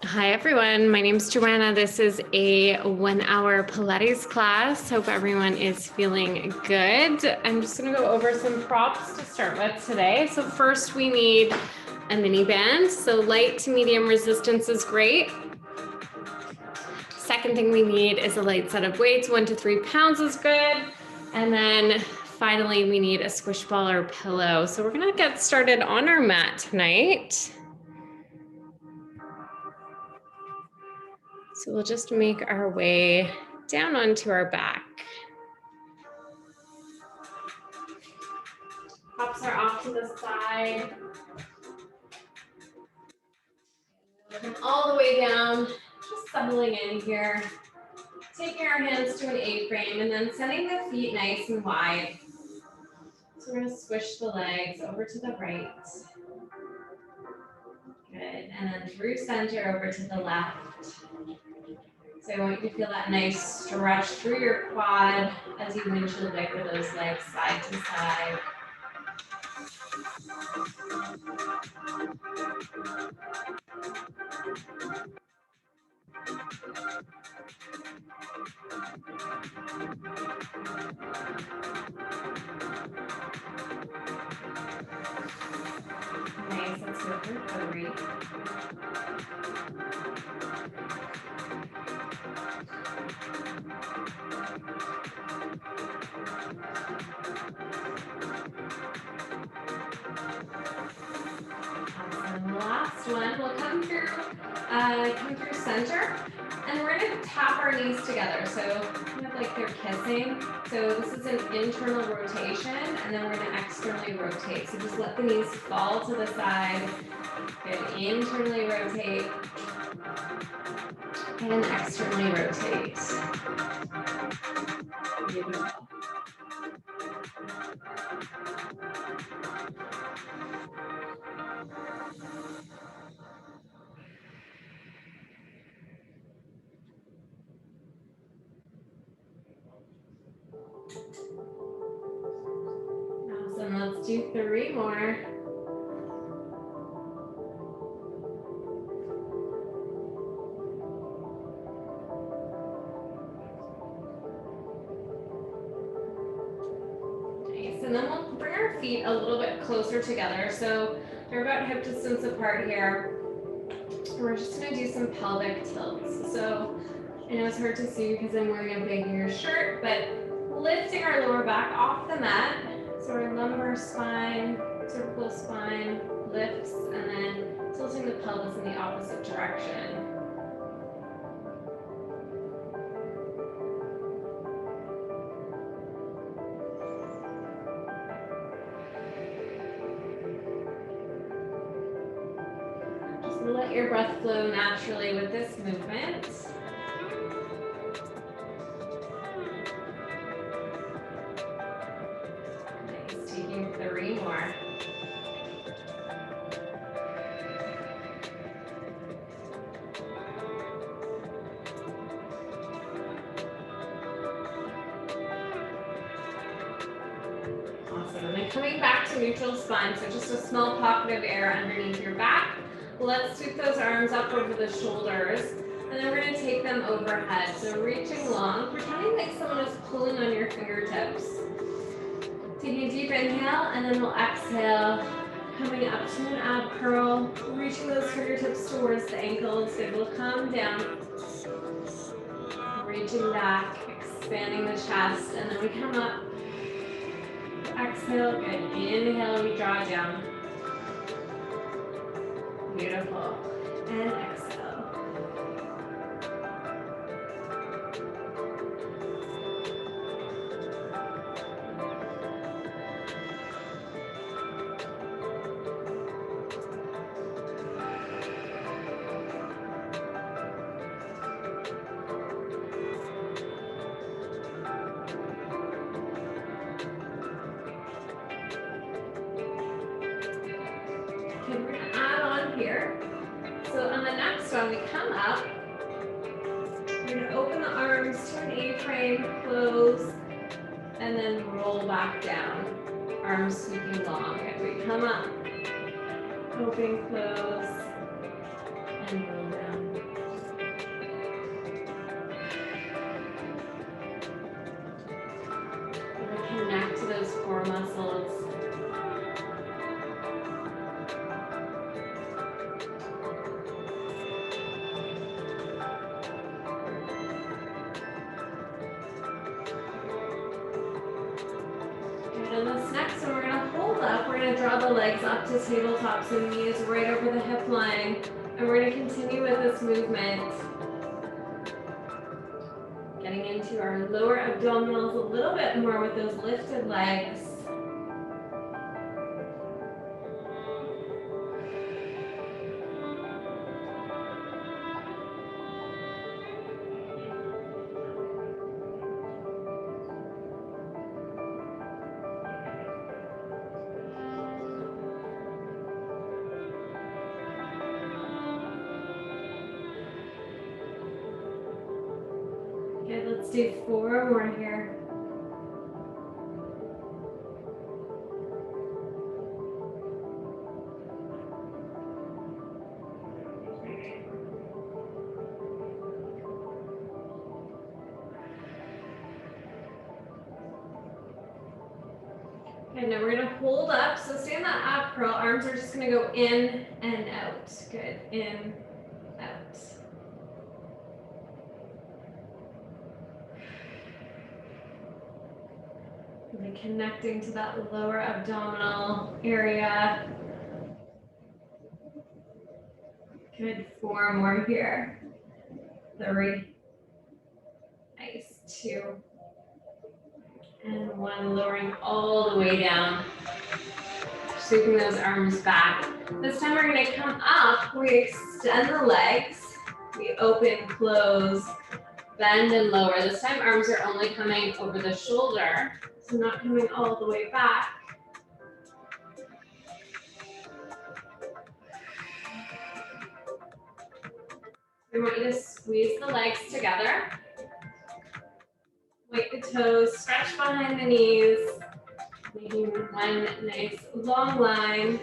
Hi everyone, my name is Joanna. This is a 1-hour Pilates class. Hope everyone is feeling good. I'm just gonna go over some props to start with today. So first we need a mini band. So light to medium resistance is great. Second thing we need is a light set of weights. 1 to 3 pounds is good. And then finally we need a squish ball or pillow. So we're gonna get started on our mat tonight. So we'll just make our way down onto our back. Props are off to the side. Come all the way down, just settling in here. Taking our hands to an A-frame and then setting the feet nice and wide. So we're gonna squish the legs over to the right. Good, and then through center over to the left. So I want you to feel that nice stretch through your quad as you windshield wiper those legs side to side. Nice, let's go through 3. Awesome. The last one, we'll come through center, and we're gonna tap our knees together. So kind of like they're kissing. So this is an internal rotation, and then we're gonna externally rotate. So just let the knees fall to the side. Good, internally rotate, and externally rotate. Beautiful. Awesome, let's do 3 more. Nice, and then we'll bring our feet a little bit closer together. So they're about hip distance apart here. And we're just gonna do some pelvic tilts. So I know it's hard to see because I'm wearing a baggier shirt, but lifting our lower back off the mat. So our lumbar spine, cervical spine lifts, and then tilting the pelvis in the opposite direction. Just let your breath flow naturally with this movement. Taking 3 more. Awesome. And then coming back to neutral spine, so just a small pocket of air underneath your back. Let's sweep those arms up over the shoulders, and then we're going to take them overhead. So reaching long, pretending like someone is pulling on your fingertips. Taking a deep inhale, and then we'll exhale, coming up to an ab curl, reaching those fingertips towards the ankles. Good, we'll come down, reaching back, expanding the chest, and then we come up. Exhale, good, inhale, we draw down. Beautiful, and exhale. Okay, we're gonna add on here. So on the next one, we come up. We're gonna open the arms to an A-frame, close, and then roll back down. Arms sweeping long. Good. We come up, open, close, and roll down. Really connect to those core muscles. And this next one, we're gonna hold up. We're gonna draw the legs up to tabletops and knees right over the hip line. And we're gonna continue with this movement. Getting into our lower abdominals a little bit more with those lifted legs. Okay, let's do 4 more here. Okay, now we're gonna hold up. So stay in that ab curl. Arms are just gonna go in and out. Good, in, out. Really connecting to that lower abdominal area. Good, 4 more here. 3. Nice, 2. And 1, lowering all the way down. Sweeping those arms back. This time we're gonna come up, we extend the legs, we open, close, bend and lower. This time arms are only coming over the shoulder, so not coming all the way back. We want you to squeeze the legs together. Point the toes, stretch behind the knees, making one nice long line.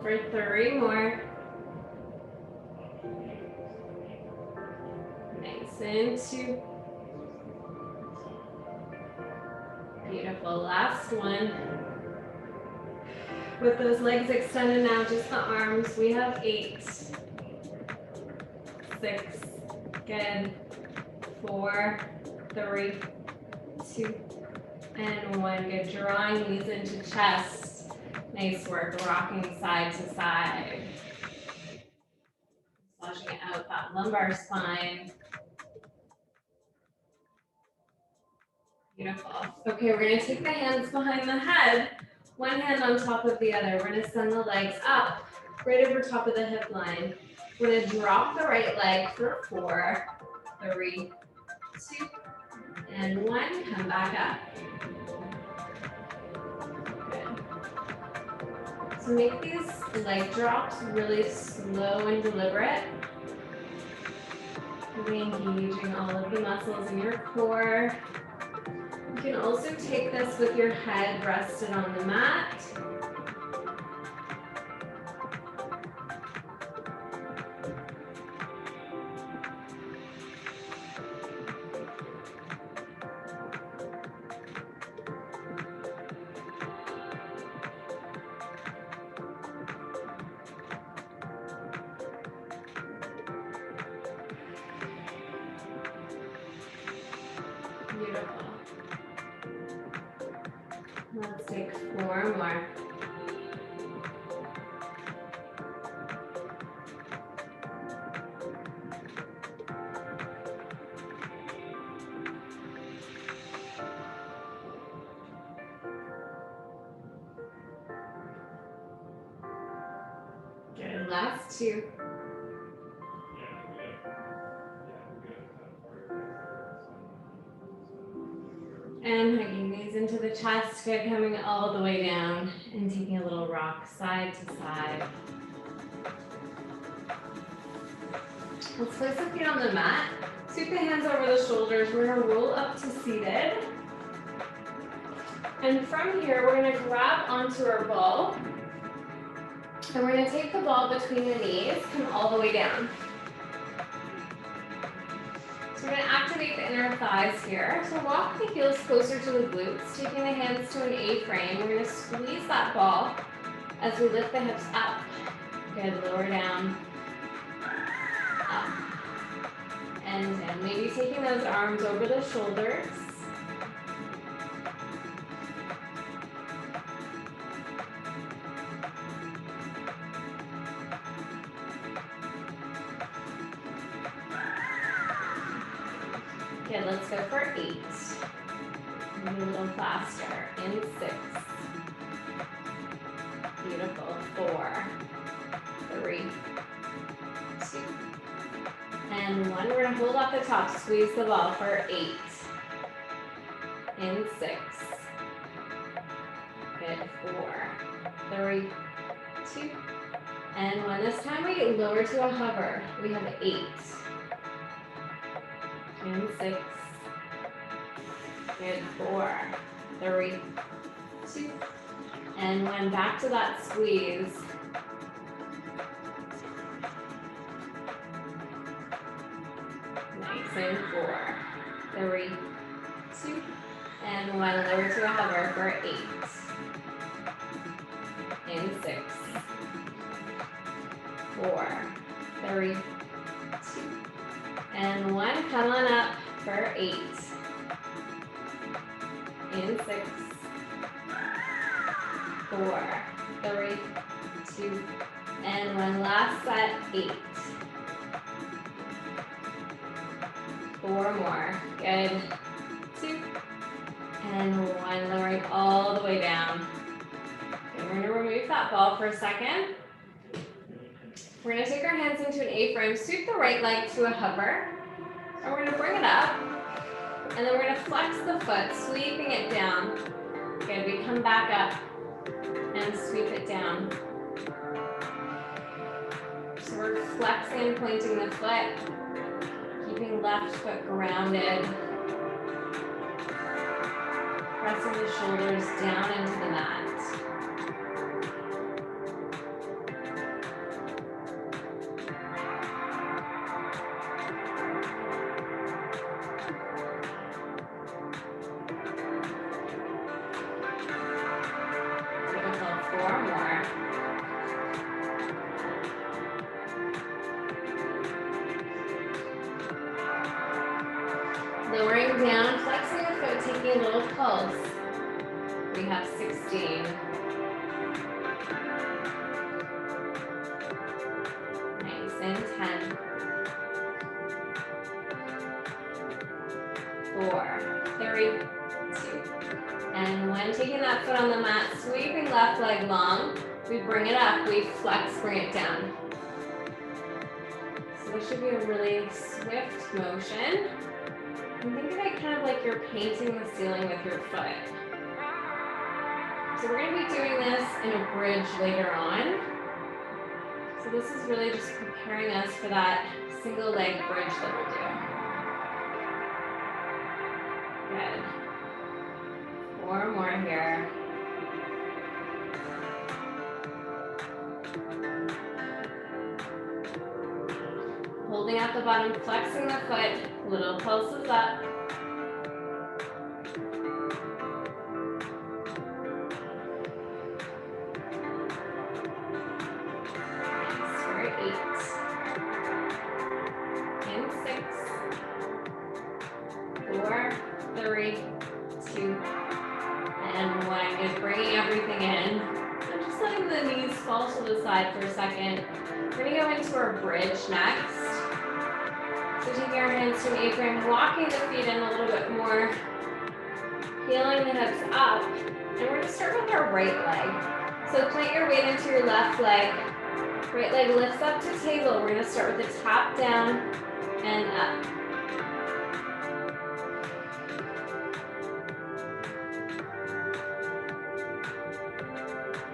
For 3 more. Nice, and 2. Beautiful, last one. With those legs extended now, just the arms, we have 8. 6, good. 4, 3, 2, and 1. Good, drawing knees into chest. Nice work, rocking side to side. Massaging out that lumbar spine. Beautiful. Okay, we're gonna take the hands behind the head, one hand on top of the other. We're gonna send the legs up, right over top of the hip line. We're gonna drop the right leg for 4, 3, 2, and 1. Come back up. So make these leg drops really slow and deliberate. Really engaging all of the muscles in your core. You can also take this with your head rested on the mat. Beautiful. Let's take 4 more. last two. And hugging knees into the chest, good, coming all the way down and taking a little rock side to side. Let's place the feet on the mat. Sweep the hands over the shoulders. We're gonna roll up to seated. And from here, we're gonna grab onto our ball. And we're gonna take the ball between the knees, come all the way down. So we're gonna activate the inner thighs here. So walk the heels closer to the glutes, taking the hands to an A-frame. We're gonna squeeze that ball as we lift the hips up. Good, lower down, up, and down. Maybe taking those arms over the shoulders. Good, let's go for 8. Maybe a little faster. In 6. Beautiful. 4, 3, 2, and 1. We're gonna hold off the top, squeeze the ball for 8. In 6. Good. 4, 3, 2, and 1. This time we lower to a hover. We have 8. In 6. Good. 4, 3, 2, and 1. Back to that squeeze. Nice. In 4, 3, 2, and 1. Lower to a hover for 8. In 6. 4, 3, 2, and 1. Come on up for 8. In 6. 4, 3, 2, and 1. Last set, 8. 4 more. Good. 2, and 1. Lowering all the way down. And we're going to remove that ball for a second. We're going to take our hands into an A-frame, sweep the right leg to a hover, and we're going to bring it up, and then we're going to flex the foot, sweeping it down. Good, we come back up and sweep it down. So we're flexing and pointing the foot, keeping left foot grounded, pressing the shoulders down into the mat. Lowering down, flexing the foot, taking a little pulse. We have 16. Nice, and 10. 4, 3, 2, and 1. Taking that foot on the mat, sweeping left leg long. We bring it up, we flex, bring it down. So this should be a really swift motion. And think of it kind of like you're painting the ceiling with your foot. So we're going to be doing this in a bridge later on. So this is really just preparing us for that single leg bridge that we'll do. Good. 4 more here. Holding at the bottom, flexing the foot, little pulses up. Nice, for 8. In 6. 4, 3, 2, and 1. Good, bringing everything in. So just letting the knees fall to the side for a second. We're gonna go into our bridge next. So taking our hands to an A-frame, walking the feet in a little bit more, peeling the hips up, and we're gonna start with our right leg. So plant your weight into your left leg, Right leg lifts up to table. We're gonna start with the top down and up.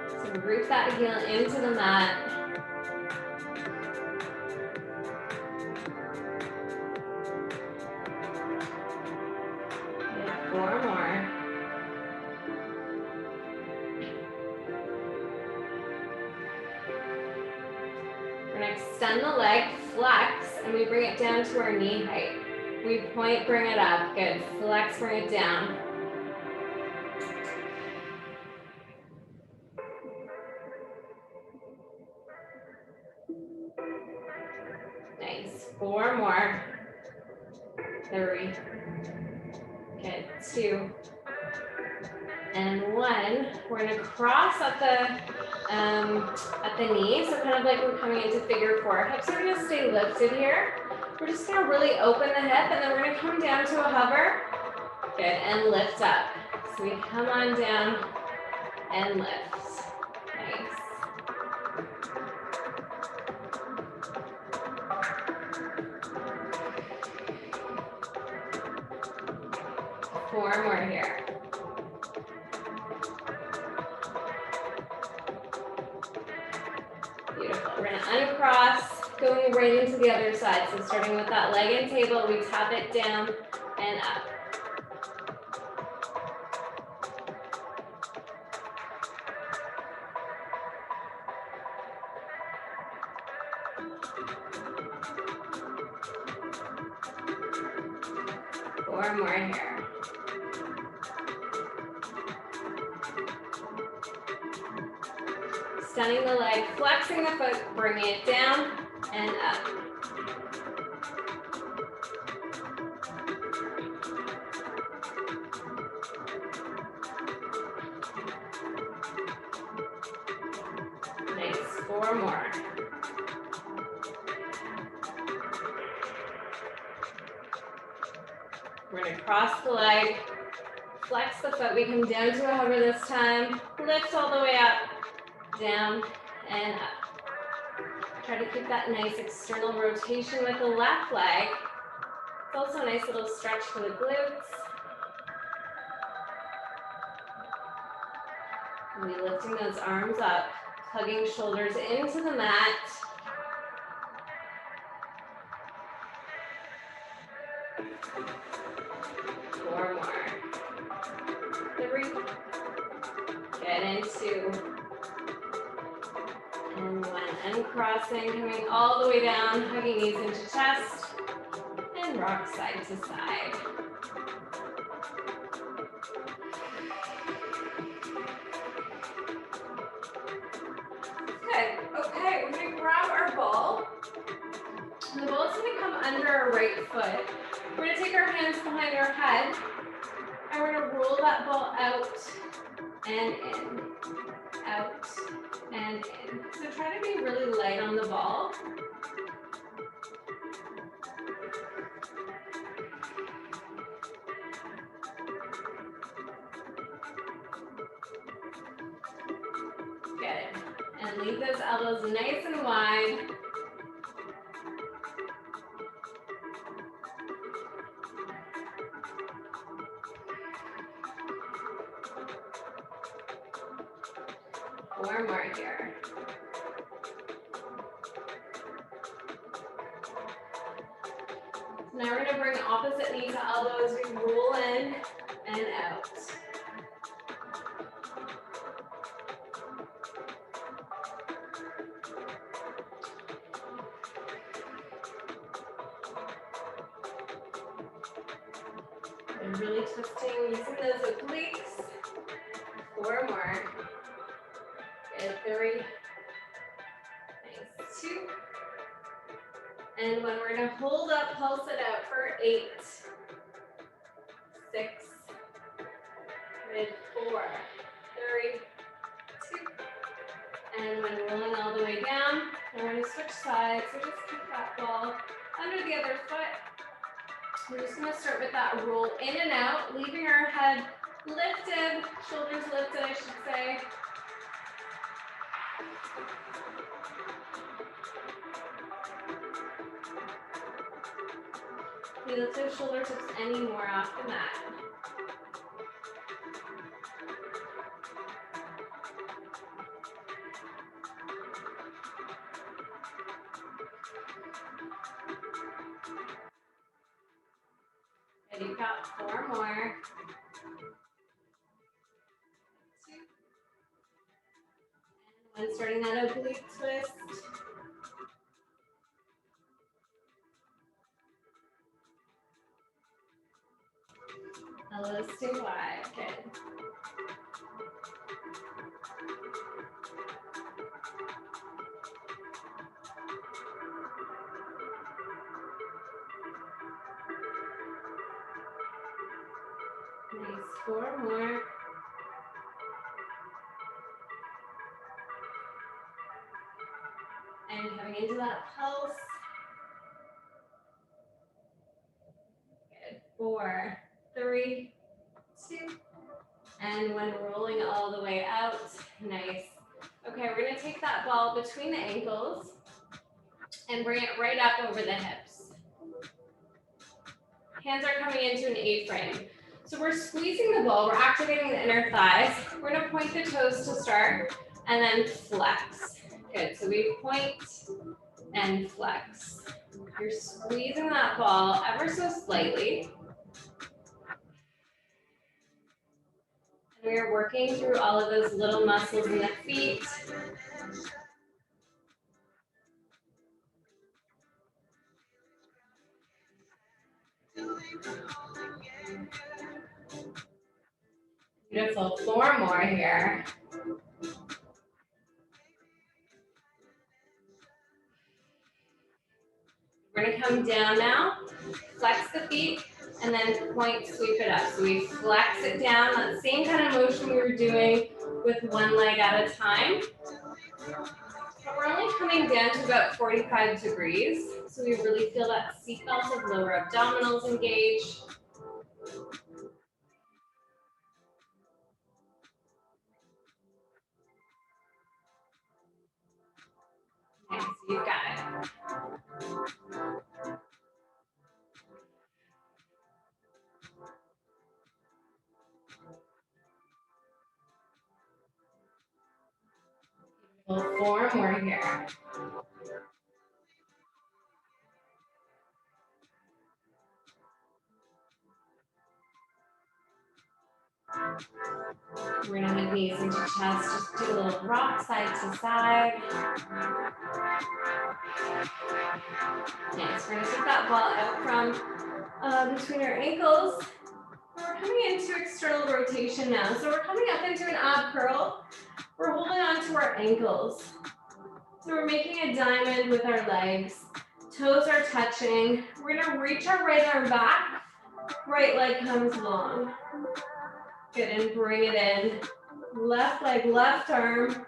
So root that heel into the mat. And 4 more. We're gonna extend the leg, flex, and we bring it down to our knee height. We point, bring it up. Good. Flex, bring it down. Nice. 4 more. 3. Good. 2. And 1. We're gonna cross at the knee, so kind of like we're coming into figure 4. Hips are gonna stay lifted here. We're just gonna really open the hip, and then we're gonna come down to a hover. Good, and lift up. So we come on down and lift. Nice. Four more here. Beautiful. We're gonna uncross, going right into the other side. So starting with that leg and table, we tap it down and up. Four more here. Extending the leg, flexing the foot, bringing it down and up. Nice, 4 more. We're gonna cross the leg, flex the foot, we come down to a hover this time, lift all the way up, down and up. Try to keep that nice external rotation with the left leg. It's also a nice little stretch for the glutes. And we lifting those arms up, hugging shoulders into the mat. Four more. 3. Get into. And 1. Uncrossing, coming all the way down, hugging knees into chest. And rock side to side. Good. Okay, we're going to grab our ball. And the ball is going to come under our right foot. We're going to take our hands behind our head. And we're going to roll that ball out and in. Out and in. So try to be really light on the ball. Good. And leave those elbows nice and wide. Four more here. Now we're going to bring opposite knee to elbow as we roll in and out. And really twisting, using those obliques. 4 more. Good, 3. Nice, 2. And when we're gonna hold up, pulse it out for 8. 6. Good, 4. 3. 2. And when rolling all the way down, we're gonna switch sides. So just keep that ball under the other foot. We're just gonna start with that roll in and out, leaving our head lifted, shoulders lifted, I should say. You lift those shoulder tips any more off the mat. And you've got 4 more. 2. And 1, starting that oblique twist. Elbows stay wide. Good. Nice. 4 more. And coming into that pulse. Good. 4, 3, 2. And when rolling all the way out. Nice. Okay, we're going to take that ball between the ankles and bring it right up over the hips. Hands are coming into an A-frame. So we're squeezing the ball, we're activating the inner thighs. We're going to point the toes to start and then flex. Good, so we point and flex. You're squeezing that ball ever so slightly. And we are working through all of those little muscles in the feet. Beautiful. 4 more here. We're going to come down now, flex the feet, and then point, sweep it up. So we flex it down, that same kind of motion we were doing with one leg at a time. But we're only coming down to about 45 degrees. So we really feel that seatbelt of lower abdominals engage. Nice, you've got it. Well, 4 more here. We're going to hit knees into chest, just do a little rock side to side. Nice, we're going to take that ball out from between our ankles. We're coming into external rotation now. So we're coming up into an ab curl. We're holding on to our ankles. So we're making a diamond with our legs. Toes are touching. We're going to reach our right arm back. Right leg comes long. Good, and bring it in. Left leg, left arm,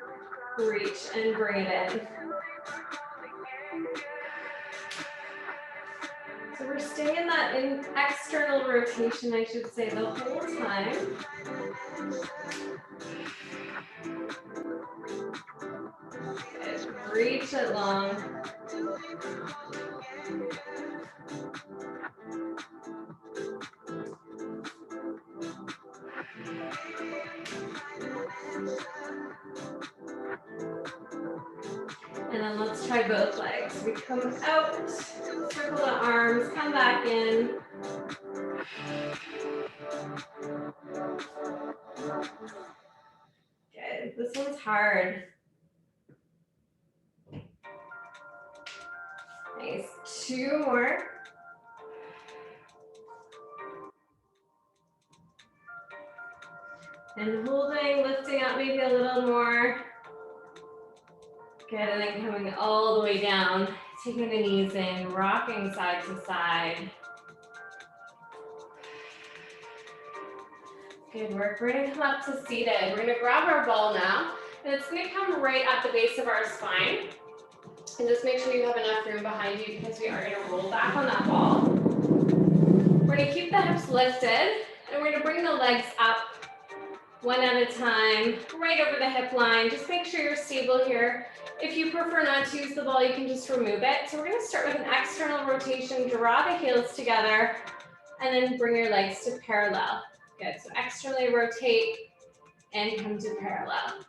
reach and bring it in. So we're staying in that external rotation, I should say, the whole time. Good. Reach it long. And then let's try both legs. We come out, circle the arms, come back in. Good. This one's hard. Nice. 2 more. And holding, lifting up maybe a little more. Good, and then coming all the way down, taking the knees in, rocking side to side. Good work. We're going to come up to seated. We're going to grab our ball now, and it's going to come right at the base of our spine. And just make sure you have enough room behind you because we are going to roll back on that ball. We're going to keep the hips lifted, and we're going to bring the legs up one at a time, right over the hip line. Just make sure you're stable here. If you prefer not to use the ball, you can just remove it. So we're gonna start with an external rotation, draw the heels together, and then bring your legs to parallel. Good, so externally rotate and come to parallel.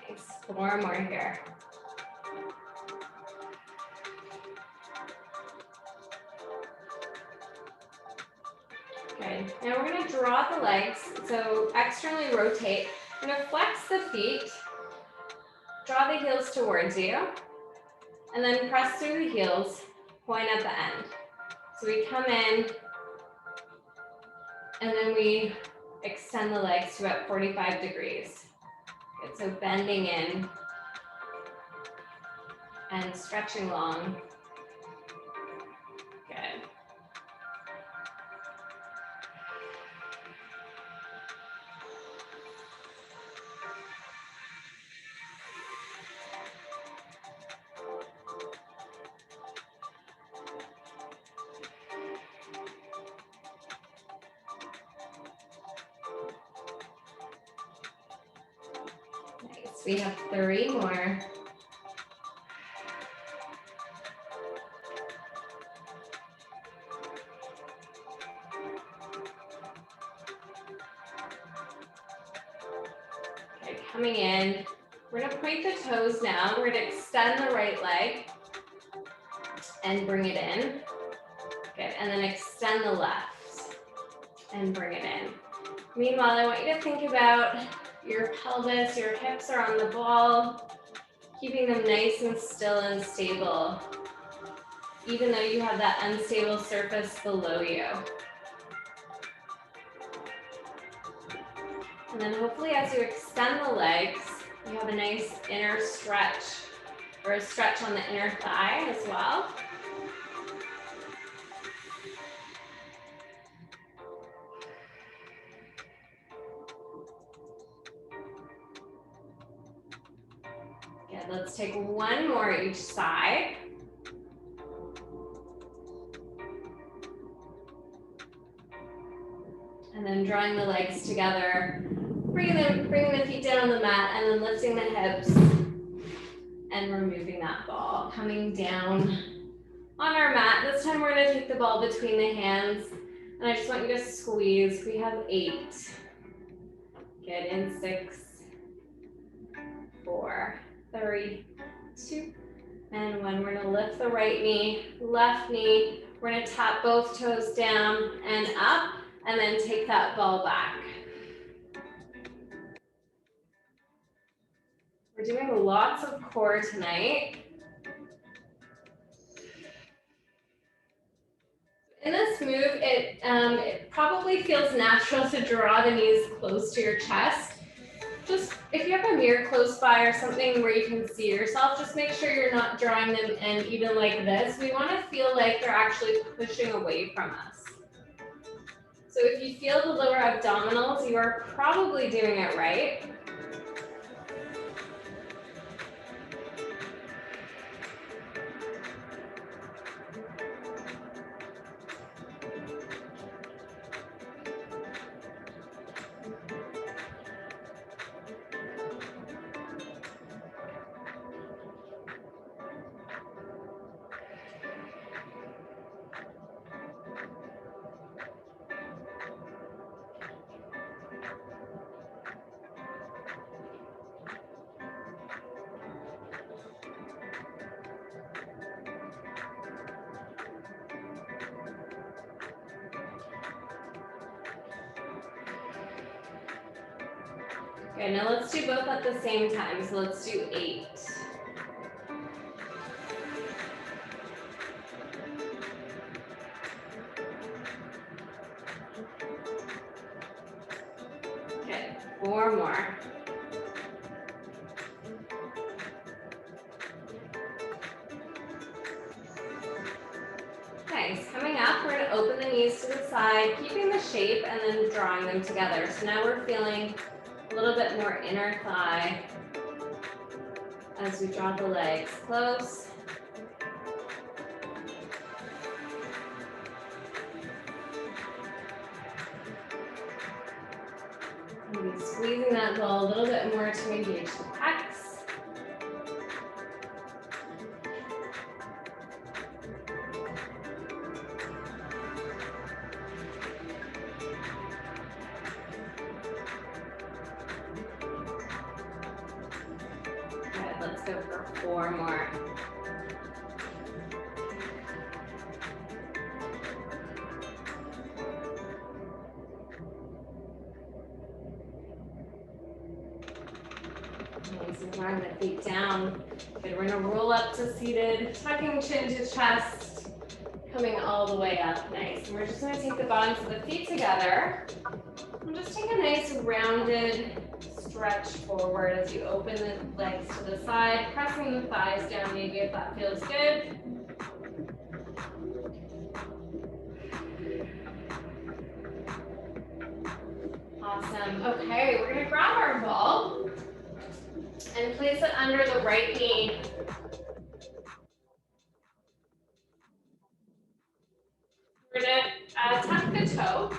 Nice, 4 more here. Good, now we're gonna draw the legs, so externally rotate. We're gonna flex the feet, draw the heels towards you, and then press through the heels, point at the end. So we come in, and then we extend the legs to about 45 degrees. Good, so bending in and stretching long. Good. Nice, we have 3 more. Okay, coming in, we're gonna point the toes now. We're gonna extend the right leg and bring it in. Good, and then extend the left and bring it in. Meanwhile, I want you to think about your pelvis, your hips are on the ball, keeping them nice and still and stable, even though you have that unstable surface below you. And then hopefully as you extend the legs, you have a nice inner stretch or a stretch on the inner thigh as well. Good, let's take 1 more each side. And then drawing the legs together, bringing the feet down on the mat, and then lifting the hips and removing that ball. Coming down on our mat. This time we're gonna take the ball between the hands, and I just want you to squeeze. We have 8. Good, in 6, 4, 3, 2, and 1. We're gonna lift the right knee, left knee. We're gonna tap both toes down and up, and then take that ball back. We're doing lots of core tonight. In this move, it probably feels natural to draw the knees close to your chest. Just if you have a mirror close by or something where you can see yourself, just make sure you're not drawing them in even like this. We want to feel like they're actually pushing away from us. So if you feel the lower abdominals, you are probably doing it right. Okay, now let's do both at the same time. So let's do 8. Okay, 4 more. Nice. Coming up, we're going to open the knees to the side, keeping the shape and then drawing them together. So now we're feeling a little bit more inner thigh as we draw the legs close. Maybe squeezing that ball a little bit more to engage the pecs. Good, let's go for 4 more. Nice, and drawing the feet down. Good, we're gonna roll up to seated, tucking chin to chest, coming all the way up. Nice, and we're just gonna take the bottoms of the feet together. And just take a nice rounded stretch forward as you open the legs to the side, pressing the thighs down maybe if that feels good. Awesome. Okay, we're gonna grab our ball and place it under the right knee. We're gonna tuck the toe.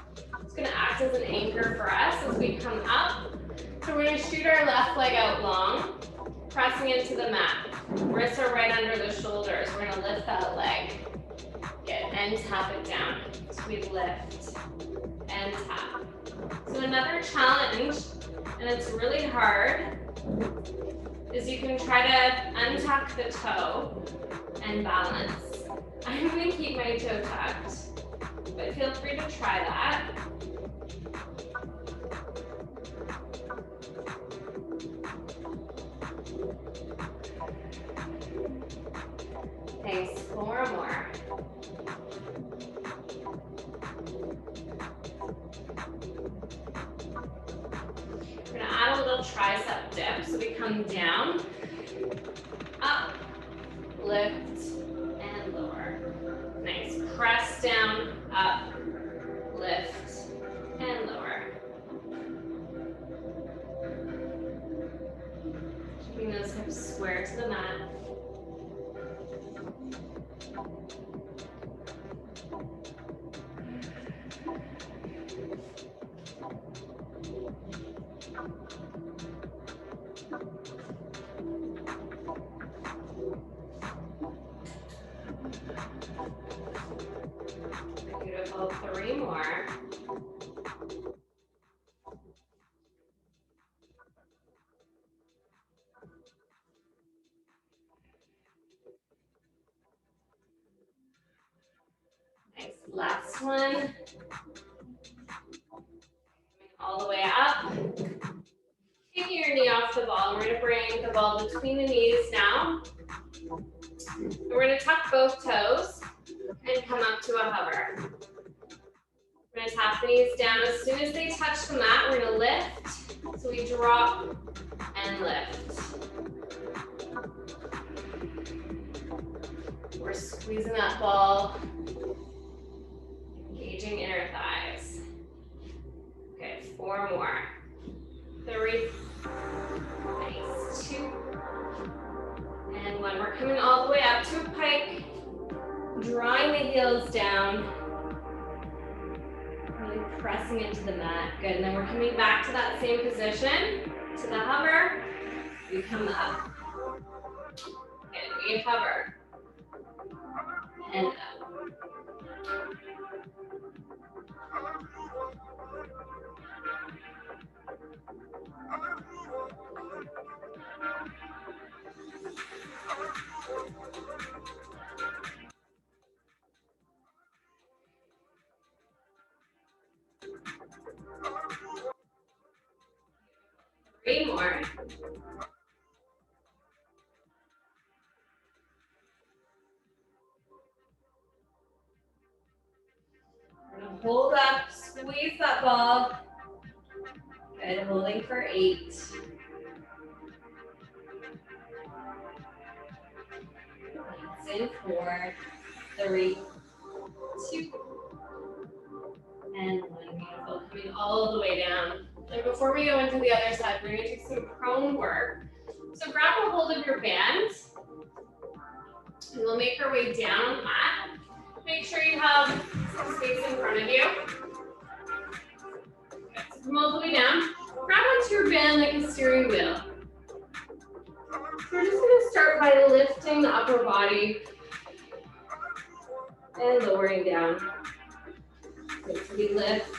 It's gonna act as an anchor for us as we come up. So we're gonna shoot our left leg out long, pressing into the mat. Wrists are right under the shoulders. We're gonna lift that leg. Good, and tap it down. So we lift and tap. So another challenge, and it's really hard, is you can try to untuck the toe and balance. I'm gonna keep my toe tucked, but feel free to try that. Nice, 4 more. We're gonna add a little tricep dip, so we come down, up, lift, and lower. Nice, press down, up, lift, and lower. Keeping those hips square to the mat. Beautiful, 3 more. Nice, last one. All the way up. Taking your knee off the ball, we're gonna bring the ball between the knees now. And we're gonna tuck both toes and come up to a hover. We're gonna tap the knees down. As soon as they touch the mat, we're gonna lift. So we drop and lift. We're squeezing that ball, engaging inner thighs. Good, 4 more. 3, nice, 2, and 1. We're coming all the way up to a pike, drawing the heels down, really pressing into the mat. Good, and then we're coming back to that same position, to the hover. We come up, and we hover, and up. Three more. We're gonna hold up, squeeze that ball. Good, Good, holding for 8. In 4, 3, 2, and 1. Beautiful. Coming all the way down. And before we go into the other side, we're going to do some prone work. So grab a hold of your band, and we'll make our way down on the mat. Make sure you have some space in front of you. Okay, so come all the way down. Grab onto your band like a steering wheel. So we're just going to start by lifting the upper body and lowering down. Okay, so we lift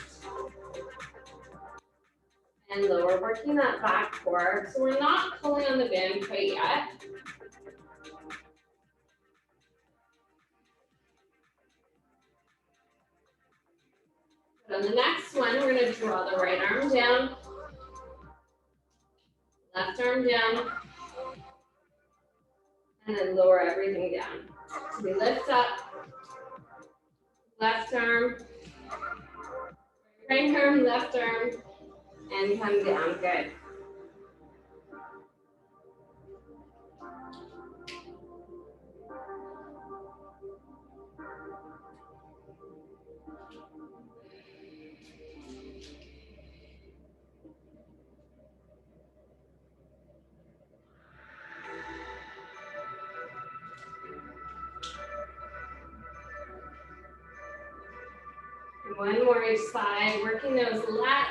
and lower, working that back core. So we're not pulling on the band quite yet. On the next one, we're going to draw the right arm down, left arm down, and then lower everything down. So we lift up, left arm, right arm, left arm, and come down. Good. One more each side, working those lats.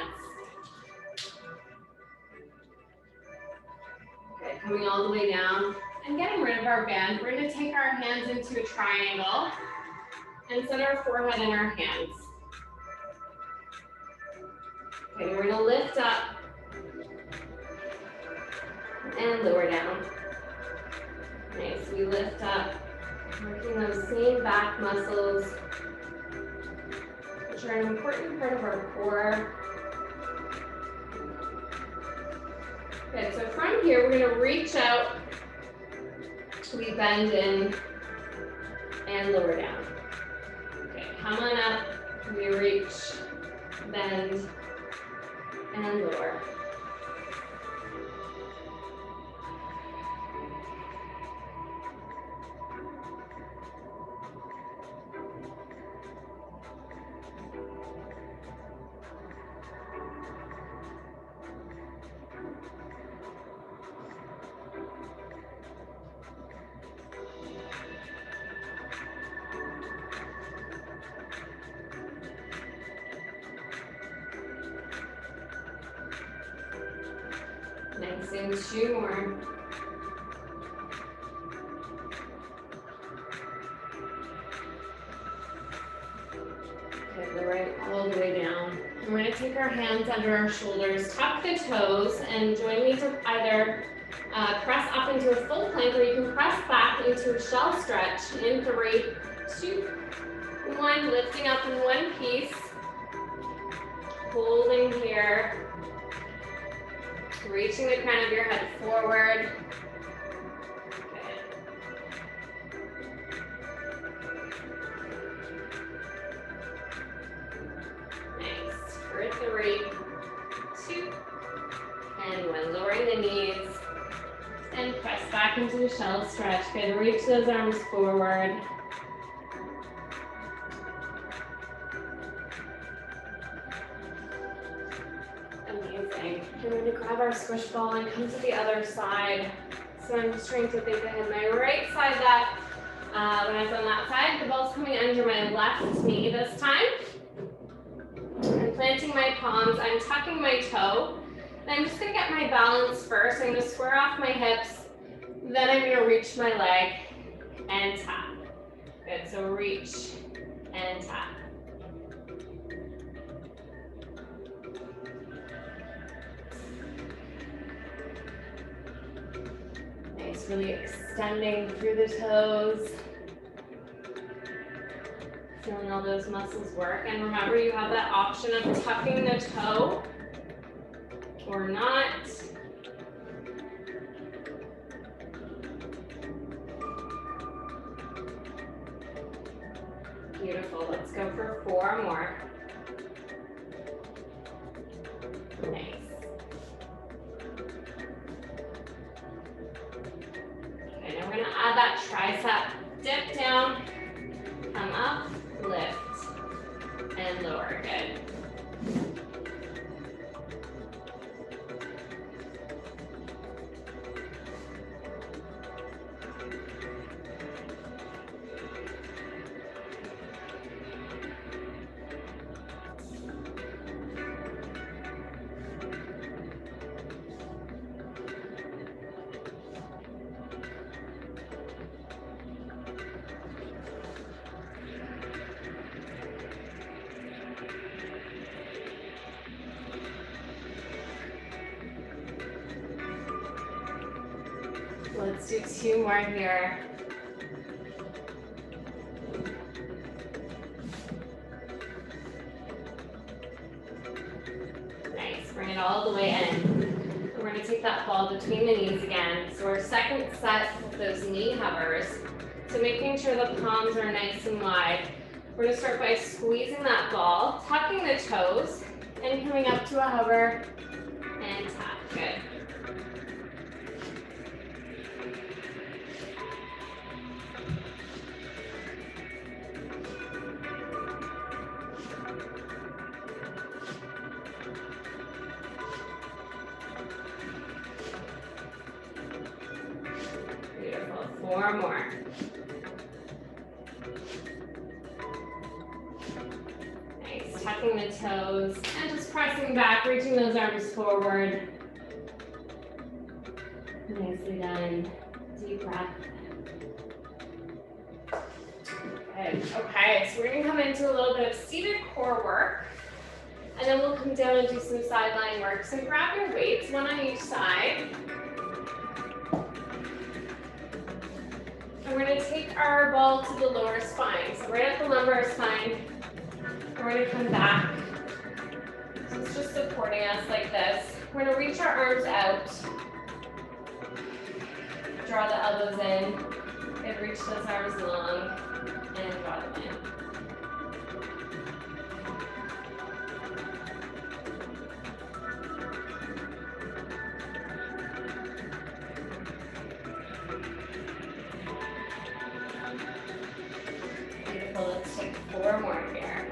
Good, coming all the way down and getting rid of our band. We're going to take our hands into a triangle and set our forehead in our hands. Okay, we're going to lift up and lower down. Nice, we lift up, working those same back muscles, which are an important part of our core. Good, so from here, we're going to reach out, we bend in, and lower down. Okay, come on up, we reach, bend, and lower. Nice, and 2 more. Okay, the right all the way down. And we're going to take our hands under our shoulders, tuck the toes, and join me to either press up into a full plank, or you can press back into a shell stretch in 3, 2, 1, lifting up in one piece, holding here. Reaching the crown of your head forward. Okay. Nice. For 3, 2, and 1. Lowering the knees and press back into a shell stretch. Good. Reach those arms forward. Amazing. And we're going to grab our squish ball and come to the other side. So I'm just trying to think I had my right side that when I was on that side, the ball's coming under my left knee this time. I'm planting my palms, I'm tucking my toe. And I'm just going to get my balance first. I'm going to square off my hips. Then I'm going to reach my leg and tap. Good, so reach and tap. Nice, really extending through the toes. Feeling all those muscles work. And remember, you have that option of tucking the toe or not. Beautiful. Let's go for 4 more. Nice. that tricep. Dip down, come up, lift, and lower. Good. Let's do 2 more here. Nice, bring it all the way in. We're gonna take that ball between the knees again. So our second set of those knee hovers. So making sure the palms are nice and wide. We're gonna start by squeezing that ball, tucking the toes, and coming up to a hover and tap. Good. Beautiful. 4 more. Nice. Tucking the toes and just pressing back, reaching those arms forward. Nicely done. Deep breath. Good. Okay, so we're going to come into a little bit of seated core work. And then we'll come down and do some sideline work. So grab your weights, one on each side. And we're going to take our ball to the lower spine. So right at the lumbar spine. And we're going to come back. So it's just supporting us like this. We're going to reach our arms out. Draw the elbows in. And reach those arms long. And draw them in. Beautiful. Let's take 4 more here.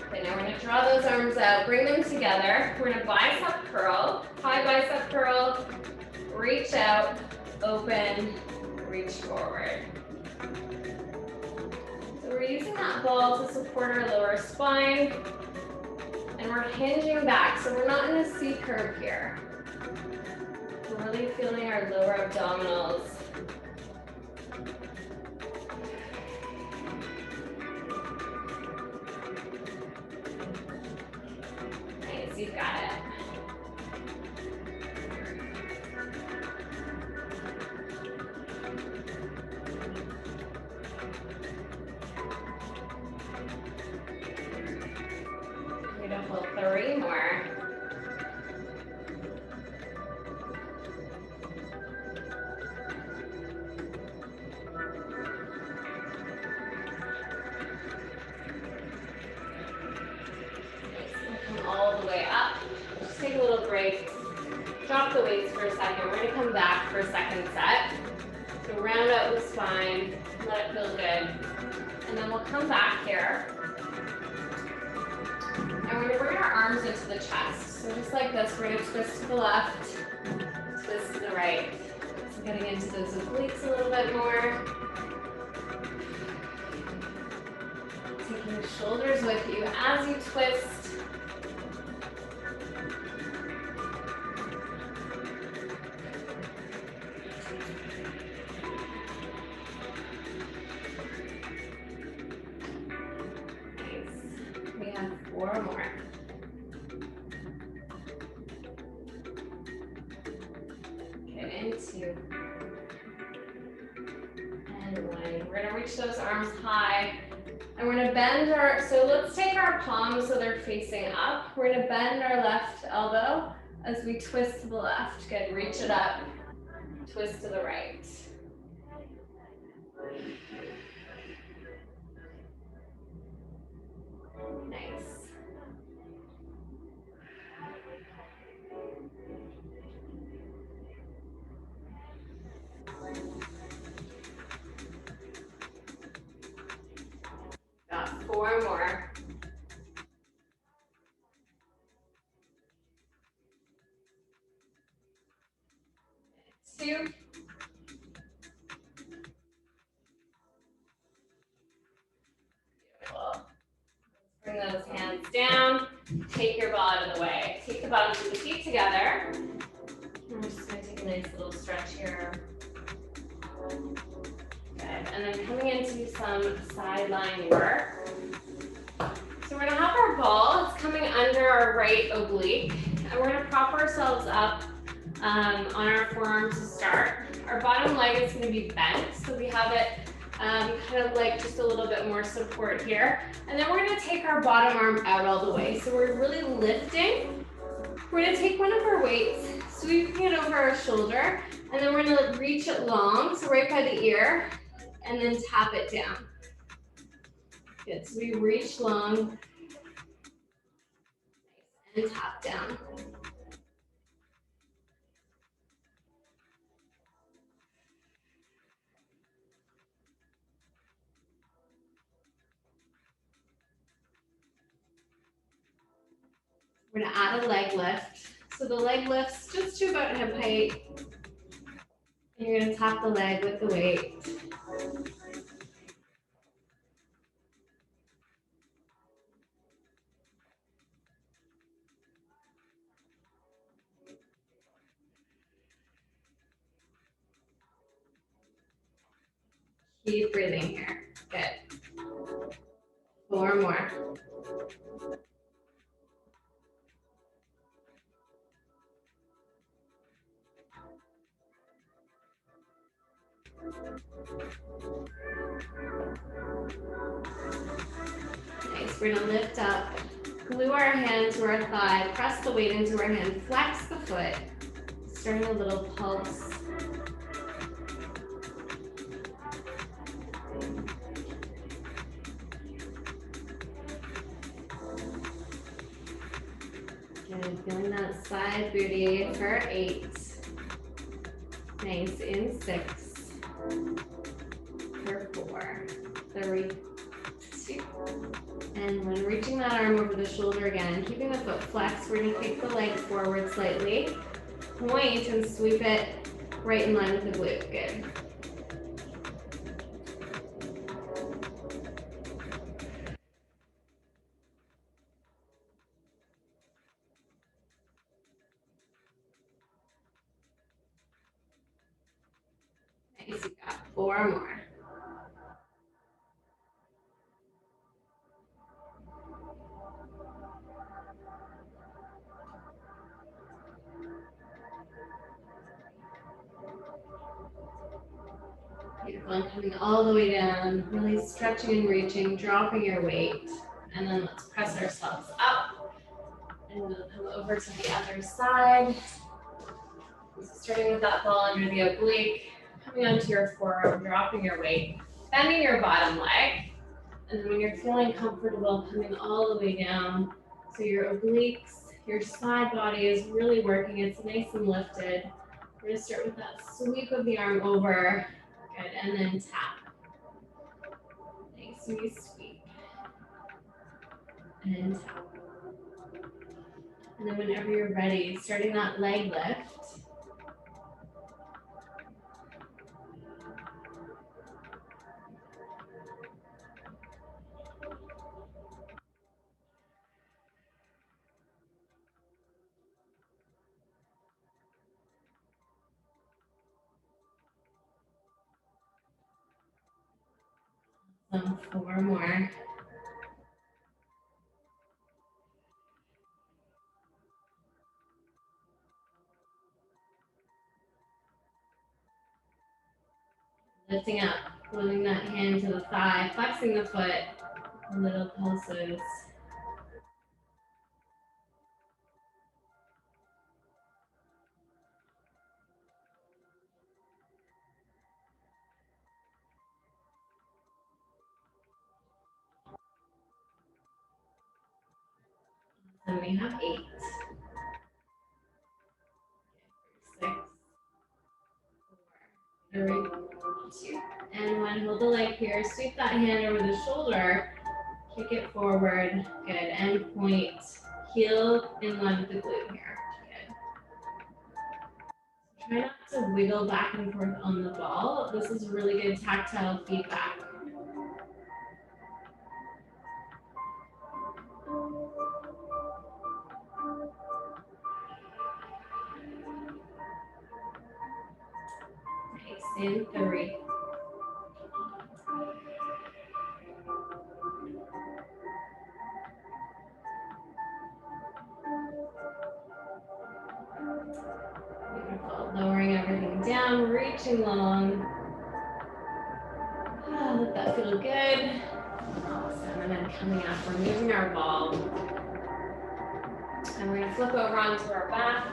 Okay, now we're going to draw those arms out, bring them together. We're going to bicep curl, high bicep curl, reach out, open, reach forward. So we're using that ball to support our lower spine. And we're hinging back, so we're not in a C curve here. We're really feeling our lower abdominals. Nice, you've got it. Beautiful, 3 more. Come all the way up. Just take a little break. Drop the weights for a second. We're going to come back for a second set. So round out the spine, let it feel good. And then we'll come back here. And we're going to bring our arms into the chest. So just like this, we're going to twist to the left, twist to the right. So getting into those obliques a little bit more. Taking the shoulders with you as you twist. Nice. We have 4 more. Okay, and 2. And 1. We're gonna reach those arms high. And we're gonna bend so let's take our palms so they're facing up. We're gonna bend our left elbow as we twist to the left. Good, reach it up, twist to the right. Nice. 4 more. 2. Beautiful. Bring those hands down. Take your ball out of the way. Take the bottoms of the feet together. I'm just going to take a nice little stretch here. Good. And then coming into some sideline work. So we're going to have our ball. It's coming under our right oblique. And we're going to prop ourselves up on our forearm to start. Our bottom leg is going to be bent, so we have it kind of like just a little bit more support here. And then we're going to take our bottom arm out all the way. So we're really lifting. We're going to take one of our weights, sweeping it over our shoulder, and then we're going to reach it long, so right by the ear, and then tap it down. Good, so we reach long and tap down. We're going to add a leg lift. So the leg lift's just to about hip height. And you're going to tap the leg with the weight. Keep breathing here. Good. 4 more. Nice, we're gonna lift up, glue our hand to our thigh, press the weight into our hand, flex the foot, starting a little pulse. Good, feeling that side booty for 8. Nice, in 6. For 4. 3, 2. And when reaching that arm over the shoulder again, keeping the foot flexed, we're going to kick the leg forward slightly, point and sweep it right in line with the glute. Good. Nice, you got 4 more. Beautiful, and coming all the way down, really stretching and reaching, dropping your weight. And then let's press ourselves up. And we'll come over to the other side. So starting with that ball under the oblique, coming onto your forearm, dropping your weight, bending your bottom leg. And then when you're feeling comfortable, coming all the way down. So your obliques, your side body is really working. It's nice and lifted. We're going to start with that sweep of the arm over. Good, and then tap. Nice, and you sweep. And tap. And then whenever you're ready, starting that leg lift. Some 4 more. Lifting up, gluing that hand to the thigh, flexing the foot, little pulses. And we have 8. 6, 4, 3, 2. And 1, hold the leg here, sweep that hand over the shoulder, Kick it forward. Good. End point. Heel in line with the glute here. Good. Try not to wiggle back and forth on the ball. This is really good tactile feedback. Nice. In 3. Beautiful. Lowering everything down, reaching long. Let that feel good. Awesome. And then coming up, we're moving our ball. And we're going to flip over onto our back.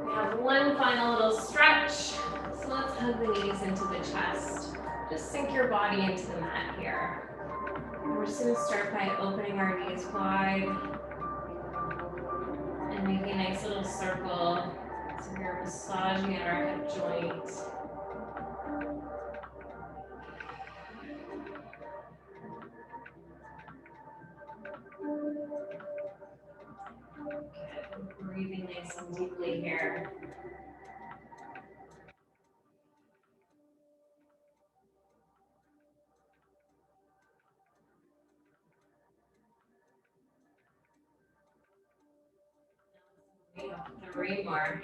We have one final little stretch. So let's hug the knees into the chest. Just sink your body into the mat here. And we're just going to start by opening our knees wide and making a nice little circle. So we're massaging at our hip joint. Good. Breathing nice and deeply here. Three more.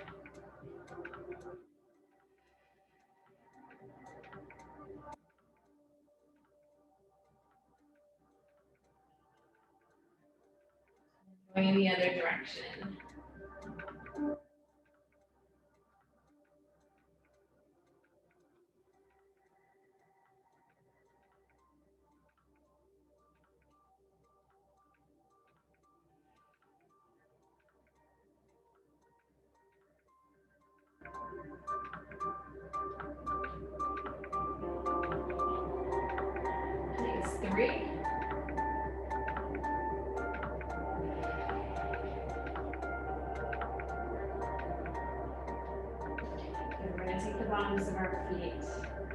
Going in the other direction. Nice. 3. We're going to take the bottoms of our feet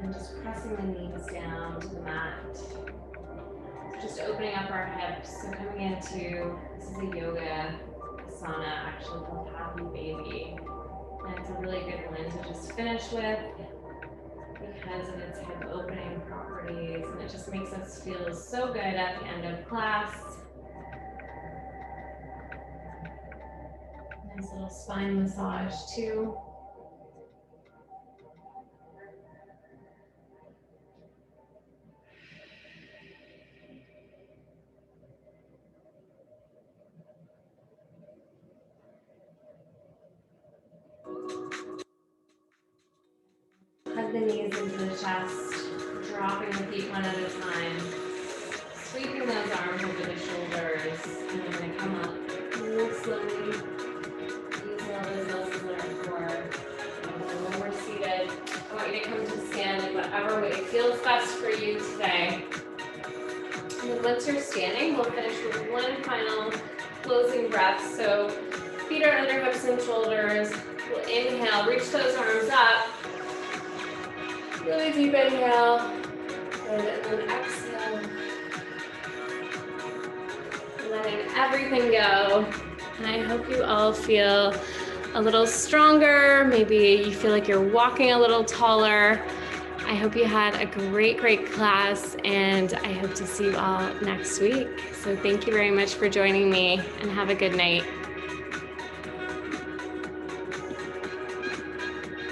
and just pressing the knees down to the mat. So just opening up our hips. So coming into, this is a yoga asana actually called Happy Baby. And it's a really good one to just finish with because of its hip opening properties. And it just makes us feel so good at the end of class. Nice little spine massage too. Hug the knees into the chest, dropping the feet one at a time. Sweeping those arms over the shoulders, and we're going to come up real slowly. Use all those muscles in our core. And then when we're seated, I want you to come to stand in whatever way feels best for you today. And then once you're standing, we'll finish with one final closing breath. So feet are under hips and shoulders. We'll inhale, reach those arms up. Really deep inhale. Good, and then exhale. Letting everything go. And I hope you all feel a little stronger. Maybe you feel like you're walking a little taller. I hope you had a great, great class, and I hope to see you all next week. So thank you very much for joining me, and have a good night.